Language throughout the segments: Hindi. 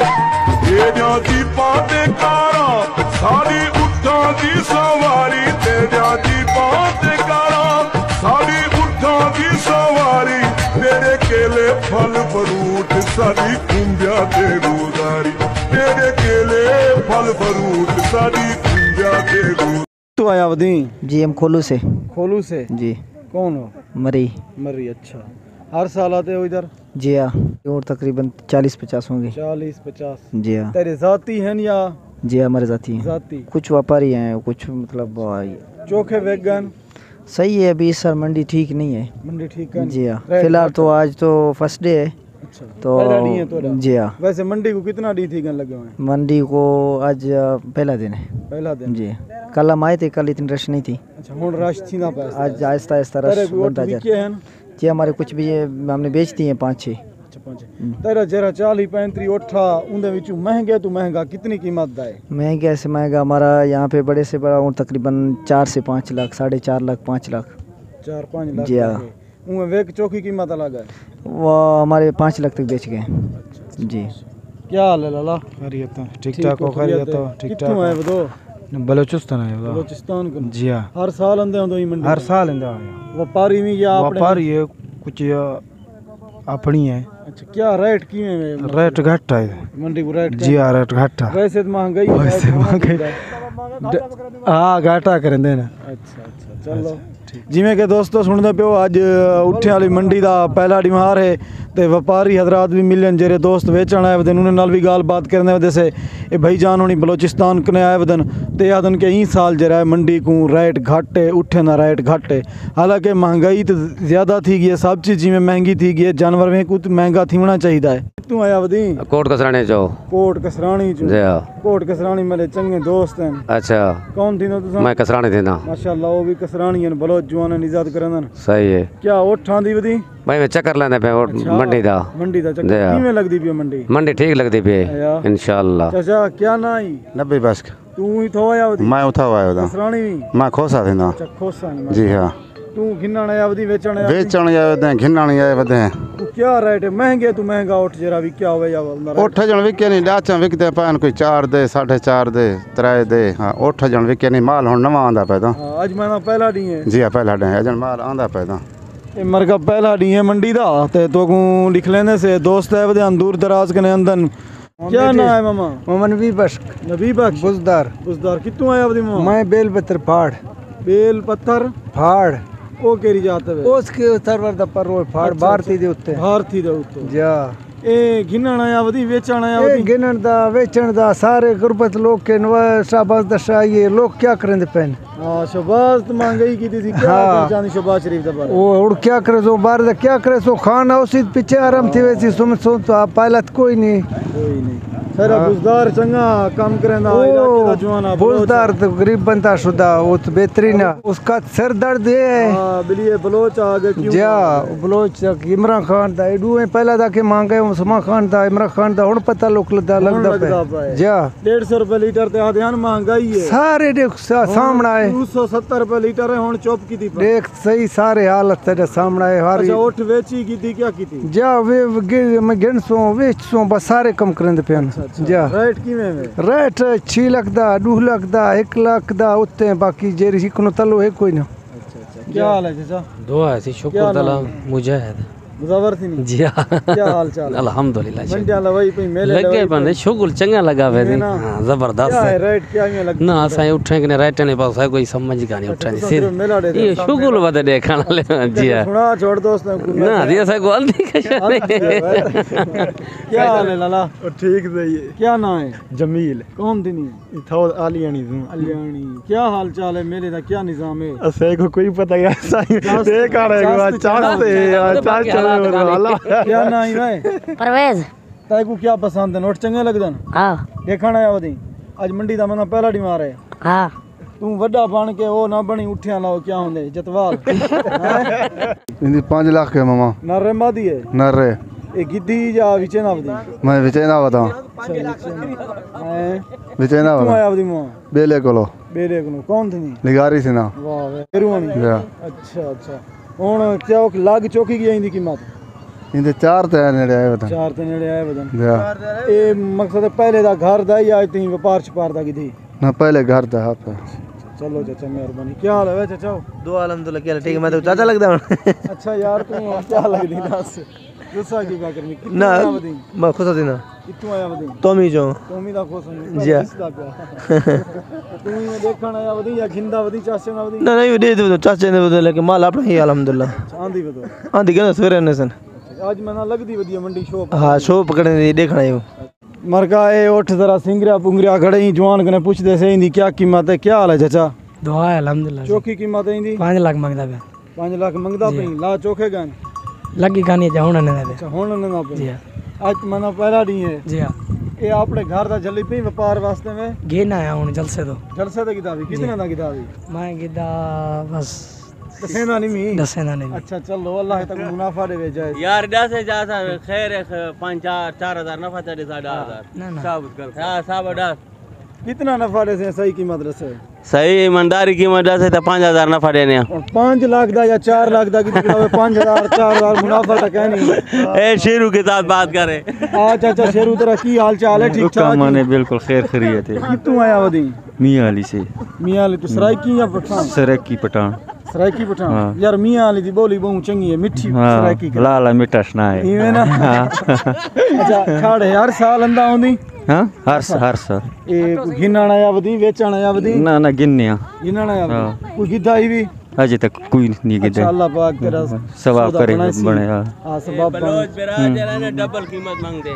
तेरिया दीपां ते कारां सारी उठां दी सवारी, तेरिया दीपां ते कारां सारी उठां दी सवारी, तेरे केले फल फ्रूट सारी खुंबिया ते रोजारी, तेरे केले फल फ्रूट सारी खुंबिया ते रोजारी। तो आया अवधि जी हम खोलू से। खोलू से जी। कौन हो? मरी। मरी, अच्छा। हर साल आते हो इधर? जी हाँ, और तकरीबन 40-50 होंगे। 40-50। जी हाँ। तेरे जाती हैं या? जी हाँ, हमारे जाती हैं। जाती। कुछ व्यापारी हैं, कुछ मतलब चोखे वेगन सही है। अभी सर मंडी ठीक नहीं है। मंडी ठीक है? जी हाँ, फिलहाल तो आज तो फर्स्ट डे है। अच्छा, तो जी हाँ। वैसे मंडी को कितना डी थी लगे हुए हैं? मंडी को आज पहला दिन है। पहला दिन? जी। कल हम आए थे, कल इतनी रश नहीं थी। अच्छा, हुन रश थी ना? आज आहिस्ता आहिस्ता रश बनता जा रहा है। जी हमारे कुछ भी हमने बेचती हैं 5-6। अच्छा, 5-6। तेरा जरा 40-35 ओठा उनदे विचू महंगे तो महंगा कितनी कीमत दा है? महंगे से महंगा हमारा यहाँ पे बड़े से बड़ा और तकरीबन 4 से 5 लाख, 4.5 लाख, 5 लाख। 4-5 लाख। जी हाँ। उनमें वेक चौकी कीमत अलग है? वो हमारे 5 लाख तक बेच गए। अच्छा, जी। क्या हाल है लाला? खैरियत है? ठीक ठाक हो? खैरियत हो? ठीक ठाक। कित्थों आए बतो? बलोचिस्तान आए। बलोचिस्तान को? जी हाँ। हर साल आंदे हो तो मंडी? हर साल आंदे आए। व्यापारी में या अपने? व्यापारी है कुछ अपनी है। अच्छा, क्या रेट की में? रेट घट है मंडी को रेट? जी हाँ, रेट घट है। वैसे तो महंगाई है। वैसे महंगाई हाँ घाटा करें देना। अच्छा अच्छा, चलो जिमें कि दोस्तों सुनते पे अज उठे वाली मंडी का पहला डिमार है तो व्यापारी हजरात भी मिलन जेरे दोस्त वेचण आए वदन उन्हें नाल भी गाल बात करने वजह से ये भाईजान होनी बलोचिस्तान कने आए वदन ते आदन के ई साल जरा है मंडी को रेट घट है, उठे ना रेट घट है। हालांकि महंगाई तो ज़्यादा थी गई है, सब चीज़ जिमें महंगी थी गई है, जानवर में कुछ महंगा थी होना चाहिए है। तू आया वदी? कोट कसरानी चो। कोट कसरानी चो? जी हां। कोट कसरानी मेरे चंगे दोस्त हैं। अच्छा, कौन थी ना तुसा? मैं कसरानी थी ना। माशाल्लाह, वो भी कसरानी हैं, बलोच जवान इज्जत करन। सही है। क्या ओठां दी वदी? भाई मैं चक्कर लेंदे पे मंडी दा। मंडी दा चक्कर किवें लगदी पई मंडी? मंडी ठीक लगदी पई इंशाल्लाह। चाचा क्या ना ही? नब्बे बस। तू ही तो आया वदी? मैं उठा आया वदा। कसरानी भी? मैं खोसा थी ना। अच्छा, खोसा। जी हां। तू घिन्नाण आया वदी वेचण आया? वेचण आया वदे, घिन्नाण आया वदे। तू क्या रेट है? महंगे तू महंगा उठ जरा भी क्या होवे या उठ जण विके नहीं डाचा विकते पान कोई 4 दे 4.5 दे 3 दे। हां उठ जण विके नहीं, माल हुन नवा आंदा पैदा। हां आज मैं पहला डी है। जी हां पहला डी है, अजन माल आंदा पैदा। ए मरगा पहला डी है मंडी दा ते तो को लिख लेने से दोस्त है वदे दूर दराज कने अंदन। क्या ना है मामा? मामा नबी बख्श। नबी बख्श बुजदार। बुजदार कितों आया वदी मामा? मैं बेल पत्थर फाड़। बेल पत्थर फाड़ ओ केरी जात है? उसके सरवर दा पर वो फाड़ भारती दे उत्ते। भारती दे उत्ते जा। ए घिन्नण आया वदी वेचण आया वदी? घिन्नण दा वेचण दा सारे गुरबत लोग के शाबाश दशा ये लोग क्या करेंदे पेन? हां शाबाश तो महंगाई की थी क्या चांदी शाबाश शरीफ दा पर वो और क्या करे सो बाहर दा क्या करे सो खाना उसी पीछे आराम थी वैसी सुन सो तो पायलट कोई नहीं। कोई नहीं सारा बुजदार चंगा काम करेंदा इलाके दा जवाना। बुजदार तो गरीब बनता शुदा वो तो बेहतरीन है। उसका सर दर्द है। हां बिलिए बलोच आ गए क्यों? जा बलोच इमरान खान दा एडू में पहला दा के मांगे उस्मा खान दा इमरान खान दा हुन पता लगदा पे जा 150 रुपए लीटर ते आ ध्यान महंगाई है सारे देख सामने है। 270 रुपए लीटर है हुन चौप की थी देख सही सारे हालत तेरे सामने है। हारी अच्छा उठ वेची की थी क्या की थी? जा वे मैं गिनसो वेचसो बस सारे कम करेंदे पे जा। रेट किवें में? रेट 6 लाख दा 2 लाख दा 1 लाख दा उत्ते बाकी जेरी सिकनो तलो है कोई ना। अच्छा अच्छा, क्या हाल है चाचा? दुआ है शुक्र तला मुजाहिद मुजावर थी नहीं? जी हां। क्या हाल चाल? अल्हम्दुलिल्लाह मंडी वाला वही पे मेले लगे बंदे शुगल चंगा लगा वे थी। हां जबरदस्त है। रेट क्या में लग ना साई उठे के रेट ने पास है कोई समझ का नहीं उठे नहीं ये शुगल वद देखण ले। जी हां सुना छोड़ दोस्त ना दिया सा गोल नहीं क्या हाल है लाला? ठीक सही है। क्या नाम है? जमील। कौन थी नहीं? थो आलियानी तू आलियानी। क्या हाल चाल है? मेले दा क्या निजाम है? असे को कोई पता क्या साई देख आ रहा चांस है क्या ना ही भाई? परवेज। ताई को क्या पसंद है? नोट चंगे लगदन? हां देखण आया वदी आज मंडी दा मना पहला डी मारे। हां तू वड्डा बन के वो ना बनी उठिया लाओ क्या होंदे जतवाल? इंदी 5 लाख है मामा। नरे मादी है? नरे। ए गिद्दी या विचे ना वदी? मैं विचे ना बता। विचे ना तू आया वदी मां? बेले कोलो। बेले कोलो कौन थी? निगारी से ना। वाह वे पेरुवानी। अच्छा अच्छा हुन चौक लाग चौकी की आईंदी कीमत? इनके 4 ते नेड़े आए बता 4 ते नेड़े आए बदन ए मकसद पहले दा घर दा या इतनी व्यापार छपार दा किदी ना पहले घर दा हां पे चलो चाचा मेहरबानी क्या हाल है चाचा दो अलहमदुलिल्लाह क्या ठीक है मैं तो चाचा लगदा हूं अच्छा यार तू क्या लगदी दस गुस्सा क्यों क्या करनी ना मैं खुश होती ना कितों आया वदी तोमी जो तोमी दा खुश होनी जी तू ही में देखण आया वदी या खिंदा वदी चाचे ना वदी ना नहीं दे दो चाचे ने बदल लेके माल अपना ही अल्हम्दुलिल्लाह आंधी बदो आंधी के सवेरे ने सन आज मैं ना लगदी वदी मंडी शॉप हां शो पकड़ने दी देखना है मरका ए उठ जरा सिंगरा पुंगरिया खड़े ही जवान कने पूछदे से इंदी क्या कीमत है क्या हाल है चाचा दुआ है अल्हम्दुलिल्लाह चौकी कीमत है इंदी 5 लाख मांगदा पे 5 लाख मंगदा पे ला चोखे गन लगी कहानी जा होना ने अच्छा हुन ना पे जी आज मना पहला दी है जी ये अपने घर दा जल्दी पे व्यापार वास्ते में घेना आया हूं जलसे तो जलसे दा किताबी कितना दा किताबी मैं गिदा बस दसेना नहीं मी दसेना नहीं अच्छा चलो अल्लाह तक मुनाफा दे जाए यार 10 जा खैर 5-4 नफा चढ़े 8,500 साबित कर हां साब 10 कितना नफा दे से सही कीमत रसे सही ईमानदारी कीमत दस है तो 5,000 नफा देने और 5 लाख दा या 4 लाख दा कितना 5,000 4,000 मुनाफा तक है नहीं ए शेरू के साथ बात करे चाचा शेरू तेरा की हाल चाल है ठीक ठाक माने बिल्कुल खैर खैरियत है कितों आया वदी मियां अली से मियां अली तो सरायकी या पठान सरायकी पठान सरायकी पठान यार मियां अली दी बोली बहुत चंगी है मिठी सरायकी ला ला मिठा सुना है इवे ना अच्छा खाड़े हर साल अंदा आउंदी हां हर साल ए गिनना आया वदी बेचना आया वदी ना ना गिनने गिनना आया कोई गिद्दा ही भी अजे तक कोई नहीं गिदा अल्लाह पाक तेरा सवाब करे बने हां सवाब बलोच बिरादर ने डबल कीमत मांगदे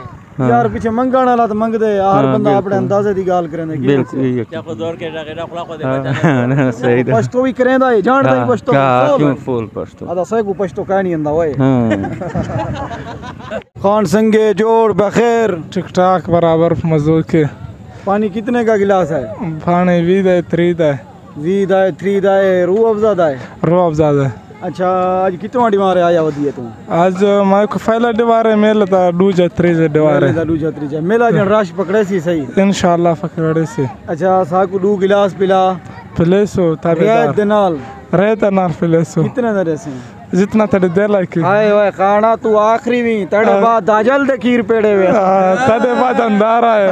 यार पीछे मंगण वाला तो मंगदे हर बंदा अपने अंदाजे दी गाल करे बिल्कुल क्या को जोर के रखला को दे बचा सही दा पछतो भी करेंदा है जानदा ही पछतो क्यों फुल पछतो आदा सही को पछतो का नहीं अंदा ओए खान संगे जोड़ बखैर ठीक ठाक बराबर मजदूर के पानी कितने का गिलास है पानी 20 है 3 है 20 है 3 है रूह अफ़ज़ा है रूह अफ़ज़ा है अच्छा आज कितवा डिवारे आया वदी तू आज मैं को पहला डिवारे मेला था दूजा त्रीजा डिवारे दूजा त्रीजा मेला जन राश पकड़े सी सही इंशाल्लाह पकड़े सी अच्छा साकू 2 गिलास पिला पिलेसो ताबेदार दे नाल रहता नाल पिलेसो कितने दरे से जितना तड़े दे लाइक हाय ओए खाना तू आखिरी भी तड़े बाद दाजल दे खीर पेड़े वे तड़े बाद अंधारा है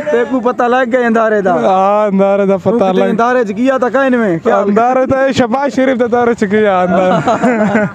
तेकू पता लग गया अंधारे दा हां अंधारे दा पता लग अंधारे च गया था काइन में क्या अंधारे दा शबाज शरीफ दा अंधारे च गया अंधारे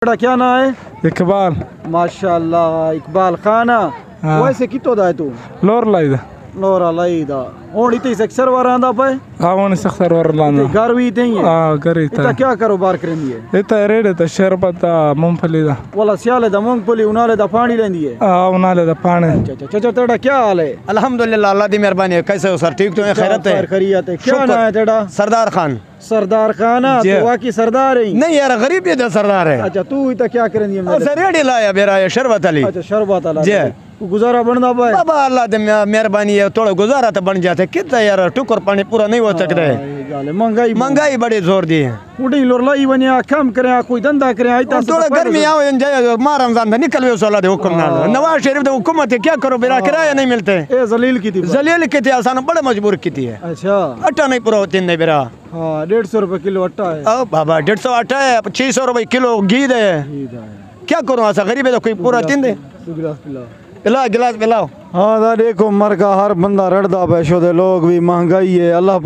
बड़ा क्या ना है इकबाल माशाल्लाह इकबाल खाना वैसे कितो दा है तू लोर लाइदा लोरा लाइदा ओडी ते सेक्टर वरांदा पे हां वन सेक्टर वरांदा घर भी ते ही हां घर इता क्या कारोबार करनी है इता रेड़े ता शरबत मूंगफली दा वाला सियाले दा मूंगफली उनाले दा पानी लेंदी है हां उनाले दा पानी चाचा तेरा क्या हाल है अल्हम्दुलिल्लाह अल्लाह दी मेहरबानी है कैसे हो सर ठीक तो है खैरत है खैरियत है क्या नाम है तेरा सरदार खान तो वाकी सरदार है नहीं यार गरीब ये सरदार है अच्छा तू इता क्या करनी है सर रेडी लाया बेरा है शरबत अली अच्छा शरबत अली जी गुजारा बनदा पाए बाबा अल्लाह दे मेहरबानी है थोड़ा गुजारा तो बन जाते कितना यार टुकर पानी पूरा नहीं हो सकता है महंगाई बड़ी जोर दी है उड़ी लोरलाई बनिया काम करे कोई धंधा करे आई थोड़ा गर्मी आओ जाए मां रमजान निकल वे सोला दे हुक्म ना नवाज शरीफ दे हुकूमत है क्या करो बेरा किराया नहीं मिलते ए जलील की थी जलील की थी आसान बड़े मजबूर की थी अच्छा आटा नहीं पूरा होती नहीं बेरा हां 150 रुपए किलो आटा है ओ बाबा 150 आटा है 600 रुपए किलो घी दे क्या करूं ऐसा गरीब है तो कोई पूरा दिन दे पिला गिलास पिलाओ हाँ देखो मर का हर बंदा रड़दा पैसों दे लोग भी महंगाई है अल्लाह